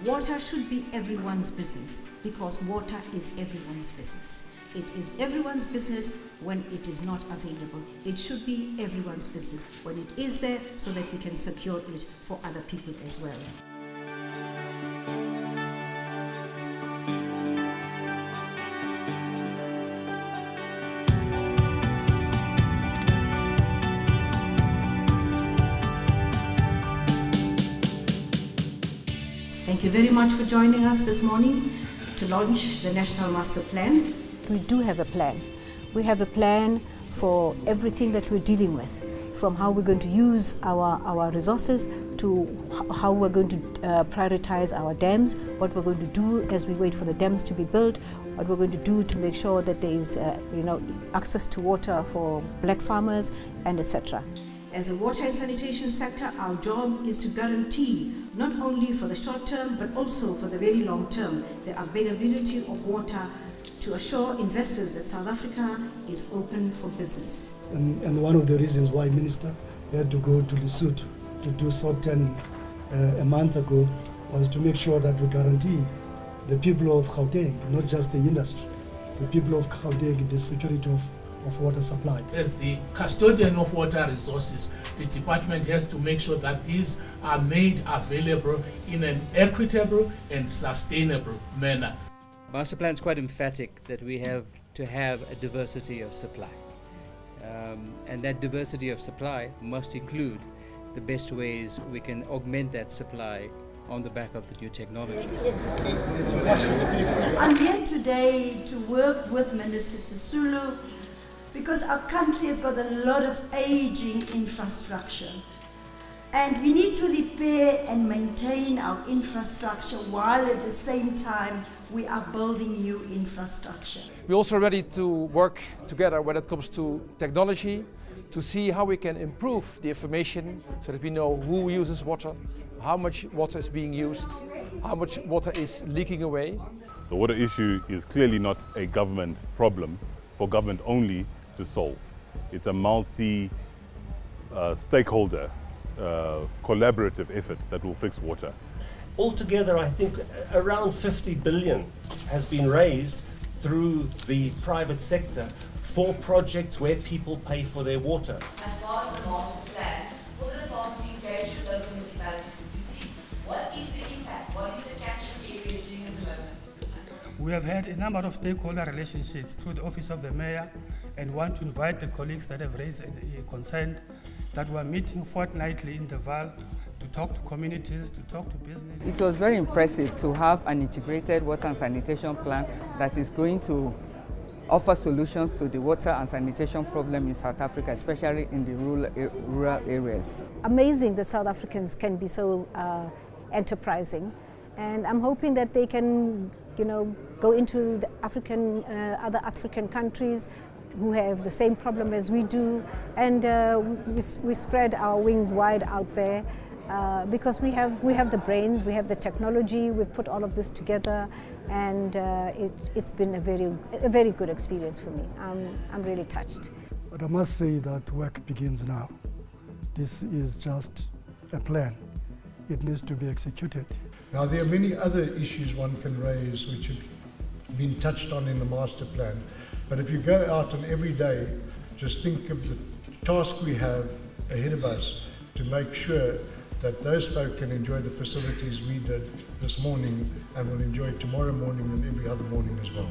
Water should be everyone's business, because water is everyone's business. It is everyone's business when it is not available. It should be everyone's business when it is there, so that we can secure it for other people as well. Thank you very much for joining us this morning to launch the National Master Plan. We do have a plan. We have a plan for everything that we're dealing with, from how we're going to use our resources to how we're going to prioritize our dams, what we're going to do as we wait for the dams to be built, what we're going to do to make sure that there is access to water for black farmers, and etc. As a water and sanitation sector, our job is to guarantee, not only for the short term, but also for the very long term, the availability of water to assure investors that South Africa is open for business. And one of the reasons why Minister had to go to Lesotho to do salt turning a month ago was to make sure that we guarantee the people of Gauteng, not just the industry, the people of Gauteng, the security of water supply. As the custodian of water resources, the department has to make sure that these are made available in an equitable and sustainable manner. Master Plan is quite emphatic that we have to have a diversity of supply. And that diversity of supply must include the best ways we can augment that supply on the back of the new technology. I'm here today to work with Minister Sisulu, because our country has got a lot of aging infrastructure. And we need to repair and maintain our infrastructure while at the same time we are building new infrastructure. We're also ready to work together when it comes to technology, to see how we can improve the information so that we know who uses water, how much water is being used, how much water is leaking away. The water issue is clearly not a government problem for government only to solve. It's a multi-stakeholder, collaborative effort that will fix water. Altogether, I think around 50 billion has been raised through the private sector for projects where people pay for their water. As part of the master plan, for the department to engage with local municipalities to see what is the impact, what is the catchment areas doing at the moment. We have had a number of stakeholder relationships through the Office of the Mayor, and want to invite the colleagues that have raised a concern that we are meeting fortnightly in the Val to talk to communities, to talk to business. It was very impressive to have an integrated water and sanitation plan that is going to offer solutions to the water and sanitation problem in South Africa, especially in the rural areas. Amazing that South Africans can be so enterprising, and I'm hoping that they can, go into the other African countries who have the same problem as we do, and we spread our wings wide out there because we have the brains, we have the technology, we've put all of this together, and it's been a very good experience for me. I'm really touched. But I must say that work begins now. This is just a plan. It needs to be executed. Now, there are many other issues one can raise which have been touched on in the master plan. But if you go out and every day just think of the task we have ahead of us to make sure that those folk can enjoy the facilities we did this morning and will enjoy tomorrow morning and every other morning as well.